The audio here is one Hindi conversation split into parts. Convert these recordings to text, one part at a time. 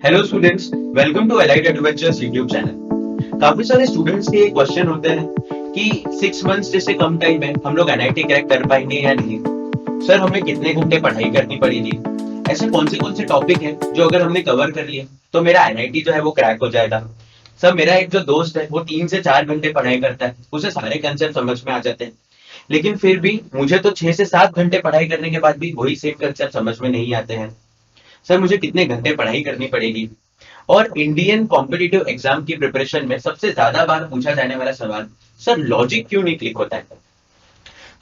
Hello students, welcome to Elite Adventures YouTube channel. काफी सारे स्टूडेंट्स के ये क्वेश्चन होते हैं कि 6 मंथ्स जैसे कम टाइम में हम लोग एनआईटी क्रैक कर पाएंगे या नहीं। सर, हमें कितने घंटे पढ़ाई करनी पड़ेगी, ऐसे कौन से टॉपिक हैं जो अगर हमने कवर कर लिए तो मेरा एनआईटी जो है वो क्रैक हो जाएगा। सर, मेरा एक जो दोस्त है वो 3 से 4 घंटे पढ़ाई करता है, उसे सारे कंसेप्ट समझ में आ जाते हैं, लेकिन फिर भी मुझे तो 6 से 7 घंटे पढ़ाई करने के बाद भी वही सेम कंसेप्ट समझ में नहीं आते हैं। सर, मुझे कितने घंटे पढ़ाई करनी पड़ेगी। और इंडियन कॉम्पिटिटिव एग्जाम की प्रिपरेशन में सबसे ज्यादा बार पूछा जाने वाला सवाल, सर लॉजिक क्यों नहीं क्लिक होता है।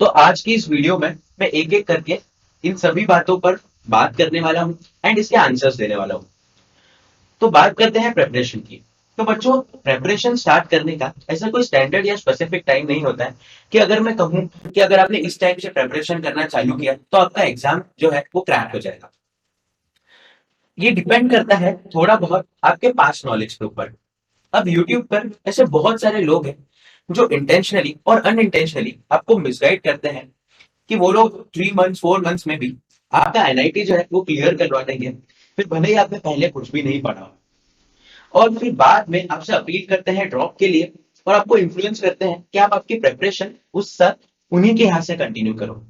तो आज की इस वीडियो में मैं एक एक करके इन सभी बातों पर बात करने वाला हूं एंड इसके आंसर्स देने वाला हूं। तो बात करते हैं प्रेपरेशन की। तो बच्चों, प्रेपरेशन स्टार्ट करने का ऐसा कोई स्टैंडर्ड या स्पेसिफिक टाइम नहीं होता है कि अगर मैं कहूं कि अगर आपने इस टाइम से प्रेपरेशन करना चालू किया तो आपका एग्जाम जो है वो क्रैक हो जाएगा। ये डिपेंड करता है थोड़ा बहुत आपके पास नॉलेज के ऊपर। अब यूट्यूब पर ऐसे बहुत सारे लोग हैं जो इंटेंशनली और अनइंटेंशनली आपको मिसगाइड करते हैं कि वो लोग 3 मंथ्स 4 मंथ्स में भी आपका एनआईटी जो है वो क्लियर करवा देंगे, फिर भले ही आपने पहले कुछ भी नहीं पढ़ा और फिर बाद में आपसे अपील करते हैं ड्रॉप के लिए और आपको इन्फ्लुएंस करते हैं कि आप आपकी प्रेपरेशन उस सर उन्हीं के यहाँ से कंटिन्यू करो।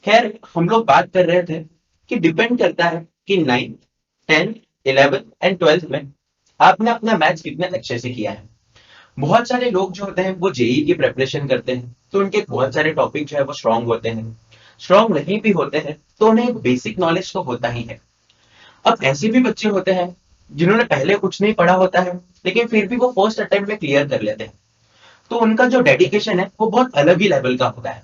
खैर, हम लोग बात कर रहे थे कि डिपेंड करता है कि 9th 10th 11th and 12th में आपने अपना मैथ्स कितने अच्छे से किया है। बहुत सारे लोग जो होते हैं वो जेई की प्रिपरेशन करते हैं तो उनके बहुत सारे टॉपिक जो है वो स्ट्रांग होते हैं। स्ट्रांग नहीं भी होते हैं तो उन्हें एक बेसिक नॉलेज तो होता ही है। अब ऐसे भी बच्चे होते हैं जिन्होंने पहले कुछ नहीं पढ़ा होता है लेकिन फिर भी वो फर्स्ट अटेम्प्ट में क्लियर कर लेते हैं, तो उनका जो डेडिकेशन है वो बहुत अलग ही लेवल का होता है।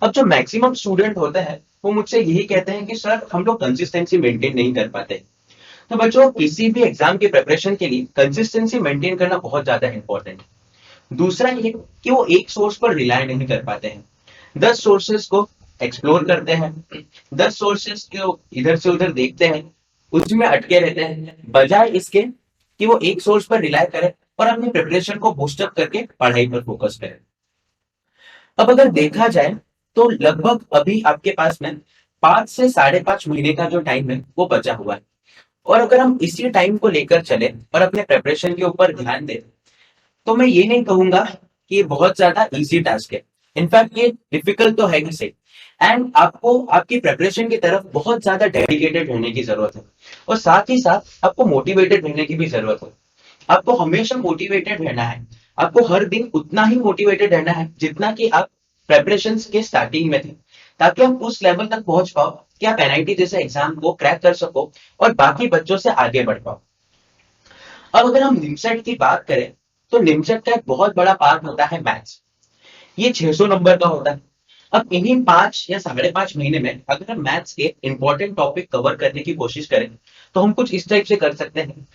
अब जो मैक्सिमम स्टूडेंट होते हैं वो मुझसे यही कहते हैं कि सर हम लोग कंसिस्टेंसी मेंटेन नहीं कर पाते। तो बच्चों, किसी भी एग्जाम की प्रिपरेशन के लिए कंसिस्टेंसी मेंटेन करना बहुत ज्यादा इंपॉर्टेंट है। दूसरा ये कि वो एक सोर्स पर रिलाय नहीं कर पाते हैं, 10 सोर्सेस को एक्सप्लोर करते हैं, 10 सोर्सेस को इधर से उधर देखते हैं, उसमें अटके रहते हैं, बजाय इसके कि वो एक सोर्स पर रिलाय करें और अपनी प्रिपरेशन को बूस्टअप करके पढ़ाई पर फोकस करें। अब अगर देखा जाए तो लगभग अभी आपके पास में 5 से 5.5 महीने का जो टाइम है वो बचा हुआ है, और अगर हम इसी टाइम को लेकर चले और अपने प्रेपरेशन के ऊपर ध्यान दें तो मैं ये नहीं कहूंगा कि ये बहुत ज्यादा इजी टास्क है। इनफैक्ट ये डिफिकल्ट तो है ही सही, एंड आपको आपकी प्रेपरेशन की तरफ बहुत ज्यादा डेडिकेटेड रहने की जरूरत है और साथ ही साथ आपको मोटिवेटेड रहने की भी जरूरत है। आपको हमेशा मोटिवेटेड रहना है, आपको हर दिन उतना ही मोटिवेटेड रहना है जितना कि आप प्रेपरेशन के स्टार्टिंग में थे, ताकि आप उस लेवल तक पहुंच पाओ कि आप एनआईटी जैसे एग्जाम को क्रैक कर सको और बाकी बच्चों से आगे बढ़ पाओ। अब अगर हम निमसेट की बात करें तो निमसेट का एक बहुत बड़ा पार्ट होता है मैथ्स। ये 600 नंबर का होता है। अब इन्हीं 5 या 5.5 महीने में अगर हम मैथ्स के इंपॉर्टेंट टॉपिक कवर करने की कोशिश करें तो हम कुछ इस टाइप से कर सकते हैं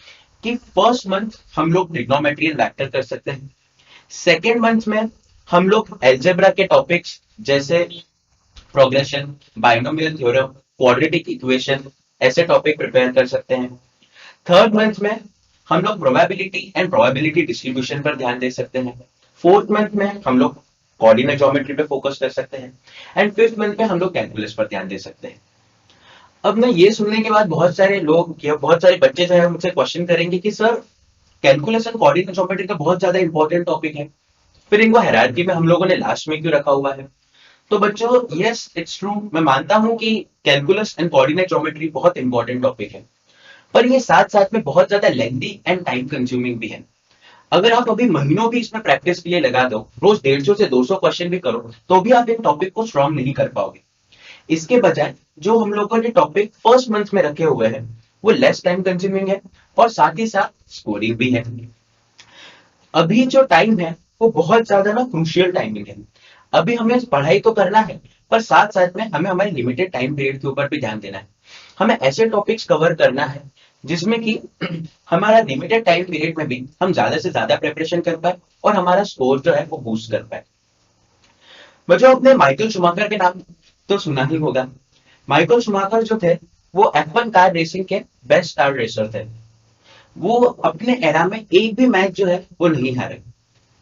कि फर्स्ट मंथ हम लोग ट्रिग्नोमेट्री एंड वेक्टर कर सकते हैं। सेकेंड मंथ में हम लोग एल्जेब्रा के टॉपिक्स जैसे progression, binomial theorem, quadratic equation, ऐसे टॉपिक प्रिपेयर कर सकते हैं। थर्ड मंथ में हम लोग प्रोबेबिलिटी एंड प्रोबेबिलिटी डिस्ट्रीब्यूशन पर ध्यान दे सकते हैं। फोर्थ मंथ में हम लोग कोऑर्डिनेट ज्योमेट्री पे फोकस कर सकते हैं एंड फिफ्थ मंथ में हम लोग कैलकुलस पर ध्यान दे सकते हैं। अब मैं ये सुनने के बाद बहुत सारे लोग या बहुत सारे बच्चे जो है मुझसे क्वेश्चन करेंगे कि sir calculus and coordinate geometry तो बहुत ज्यादा इंपॉर्टेंट टॉपिक है, फिर इनको हायरार्की में हम लोगों ने लास्ट में क्यों रखा हुआ है। तो बच्चों, यस इट्स ट्रू, मैं मानता हूं कि कैलकुलस एंड कोऑर्डिनेट ज्योमेट्री बहुत इंपॉर्टेंट टॉपिक है, पर ये साथ साथ में बहुत ज्यादा लेंथी एंड टाइम कंज्यूमिंग भी है। अगर आप अभी महीनों भी इसमें प्रैक्टिस के लिए लगा दो, रोज 150 से 200 क्वेश्चन भी करो, तो भी आप इन टॉपिक को स्ट्रॉन्ग नहीं कर पाओगे। इसके बजाय जो हम लोगों ने टॉपिक फर्स्ट मंथ में रखे हुए हैं वो लेस टाइम कंज्यूमिंग है और साथ ही साथ स्कोरिंग भी है। अभी जो टाइम है वो बहुत ज्यादा ना क्रूशियल टाइमिंग है। अभी हमें पढ़ाई तो करना है, पर साथ साथ में हमें हमारे लिमिटेड टाइम पीरियड के ऊपर भी ध्यान देना है। हमें ऐसे टॉपिक्स कवर करना है जिसमें कि हमारा लिमिटेड टाइम पीरियड में भी हम ज्यादा से ज्यादा प्रिपरेशन कर पाए और हमारा स्कोर जो है वो बूस्ट कर पाए। बच्चों, आपने माइकल शुमाकर के नाम तो सुना ही होगा। माइकल शुमाकर जो थे वो F1 कार रेसिंग के बेस्ट कार रेसर थे। वो अपने एरा में एक भी मैच जो है वो नहीं हारे।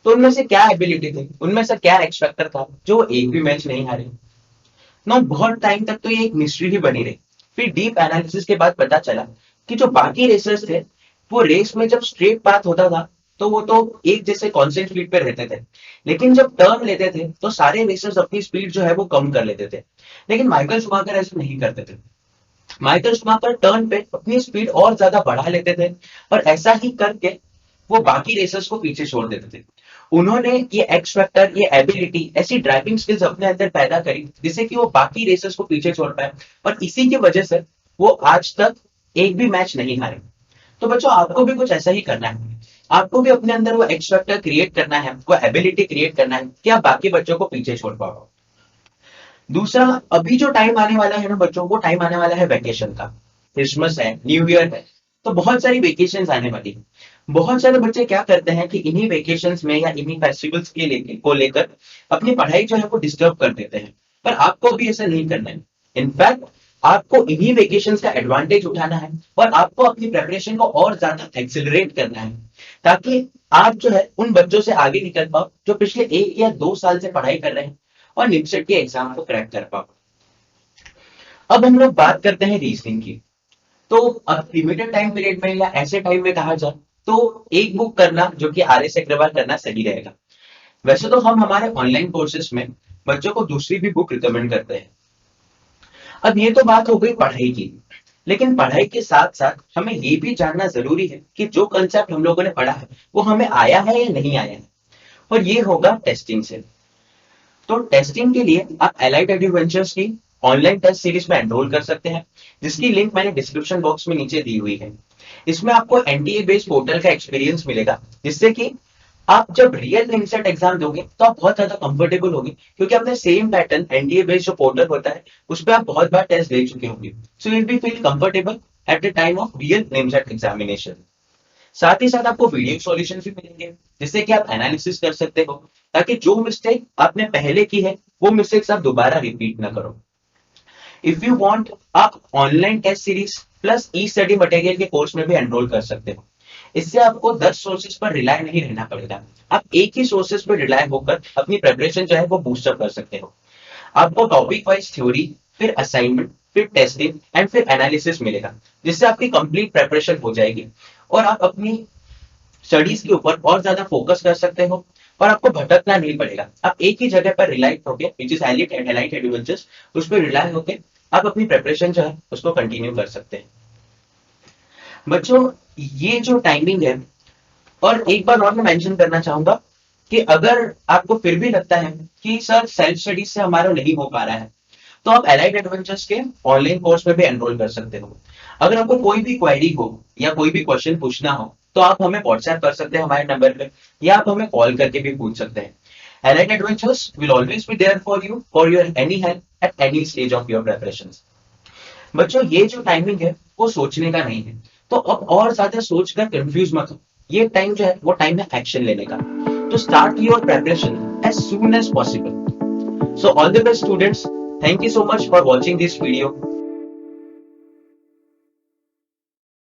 तो उनमें से क्या एबिलिटी थी, उनमें से क्या एक्स फैक्टर था जो वो एक भी मैच नहीं हारे। नो, बहुत टाइम तक तो ये एक मिस्ट्री ही बनी रही। फिर डीप एनालिसिस के बाद पता चला कि जो बाकी रेसर्स थे वो रेस में जब स्ट्रेट पाथ होता था तो वो तो एक जैसे कांस्टेंट स्पीड पे रहते थे, लेकिन जब टर्न लेते थे तो सारे रेसर्स अपनी स्पीड जो है वो कम कर लेते थे। लेकिन माइकल शूमाकर ऐसा नहीं करते थे। माइकल शूमाकर टर्न पे अपनी स्पीड और ज्यादा बढ़ा लेते थे और ऐसा ही करके वो बाकी रेसर्स को पीछे छोड़ देते थे। उन्होंने ये एक्स फैक्टर, ये एबिलिटी, ऐसी ड्राइविंग स्किल्स अपने अंदर पैदा करी जिससे कि वो बाकी रेसर्स को पीछे छोड़ पाए और इसी की वजह से वो आज तक एक भी मैच नहीं हारे। तो बच्चों आपको भी कुछ ऐसा ही करना है। आपको भी अपने अंदर वो एक्स फैक्टर क्रिएट करना है, वो एबिलिटी क्रिएट करना है कि आप बाकी बच्चों को पीछे छोड़ पाओ। दूसरा, अभी जो टाइम आने वाला है ना बच्चों, वो टाइम आने वाला है वैकेशन का। क्रिसमस है, न्यू ईयर है, तो बहुत सारी वेकेशंस आने वाली है। बहुत सारे बच्चे क्या करते हैं कि इन्हीं वेकेशंस में या इन्हीं फेस्टिवल्स को लेकर अपनी पढ़ाई जो है वो डिस्टर्ब कर देते हैं। पर आपको भी ऐसा नहीं करना है। इनफैक्ट आपको इन्हीं वेकेशंस का एडवांटेज उठाना है और आपको अपनी प्रेपरेशन को और ज्यादा एक्सेलरेट करना है, ताकि आप जो है उन बच्चों से आगे निकल पाओ जो पिछले 1 या 2 साल से पढ़ाई कर रहे हैं और निमसेट के एग्जाम को क्रैक कर पाओ। अब हम लोग बात करते हैं रीजनिंग की। तो अब लिमिटेड टाइम पीरियड में या ऐसे टाइम में कहा जाए तो एक बुक करना जो कि आर एस अग्रवाल करना सही रहेगा। वैसे तो हम हमारे ऑनलाइन कोर्सेज में बच्चों को दूसरी भी बुक रिकमेंड करते हैं। अब ये तो बात हो गई पढ़ाई की, लेकिन पढ़ाई के साथ साथ हमें ये भी जानना जरूरी है कि जो कंसेप्ट हम लोगों ने पढ़ा है वो हमें आया है या नहीं आया है, और ये होगा टेस्टिंग से। तो टेस्टिंग के लिए आप एलाइट एडवेंचर्स की ऑनलाइन टेस्ट सीरीज में एनरोल कर सकते हैं, जिसकी लिंक मैंने डिस्क्रिप्शन बॉक्स में नीचे दी हुई है। इसमें आपको एनटीए बेस्ड पोर्टल का एक्सपीरियंस मिलेगा, जिससे कि आप जब रियल निमसेट एग्जाम दोगे तो आप बहुत ज्यादा कंफर्टेबल होंगे, क्योंकि आपने सेम पैटर्न एनडीए बेस्ड जो पोर्टल होता है उस पर आप बहुत बार टेस्ट दे चुके होंगे। So you will be feel comfortable at the time of real NIMCET examination. साथ ही साथ आपको वीडियो सॉल्यूशन भी मिलेंगे, जिससे कि आप एनालिसिस कर सकते हो, ताकि जो मिस्टेक आपने पहले की है वो मिस्टेक्स आप दोबारा रिपीट ना करो। इफ यू वांट, आप ऑनलाइन टेस्ट सीरीज प्लस ई स्टडी मटेरियल के कोर्स में भी एनरोल कर सकते हो। इससे आपको 10 सोर्सेज पर रिलाय नहीं रहना पड़ेगा। आप एक ही सोर्सेज पर रिलाय होकर अपनी प्रिपरेशन जो है वो बूस्टअप कर सकते हो। आपको टॉपिक वाइज थ्योरी, फिर असाइनमेंट, फिर टेस्टिंग एंड फिर एनालिसिस मिलेगा, जिससे आपकी कंप्लीट प्रिपरेशन हो जाएगी और आप अपनी स्टडीज के ऊपर और ज्यादा फोकस कर सकते हो और आपको भटकना नहीं पड़ेगा। आप एक ही जगह पर रिलाय होके, विच इज एलाइट एडवेंचर्स, उस पर रिलाय होके आप अपनी प्रिपरेशन जो है उसको कंटिन्यू कर सकते हैं। बच्चों, ये जो टाइमिंग है, और एक बार और मैं मेंशन करना चाहूंगा कि अगर आपको फिर भी लगता है कि सर सेल्फ स्टडी से हमारा नहीं हो पा रहा है, तो आप एलाइट एडवेंचर्स के ऑनलाइन कोर्स में भी एनरोल कर सकते हो। अगर आपको कोई भी क्वेरी हो या कोई भी क्वेश्चन पूछना हो तो आप हमें व्हाट्सएप कर सकते हैं हमारे नंबर पे, या आप हमें कॉल करके भी पूछ सकते हैं। Elite Adventures will always be there for your any help at any stage of your preparation. बच्चों, ये जो टाइमिंग है वो सोचने का नहीं है, तो अब और ज्यादा सोचकर कंफ्यूज मत हो। ये टाइम जो है वो टाइम है एक्शन लेने का। तो start your preparation as soon as possible. So all the best students, thank you so much for watching this video.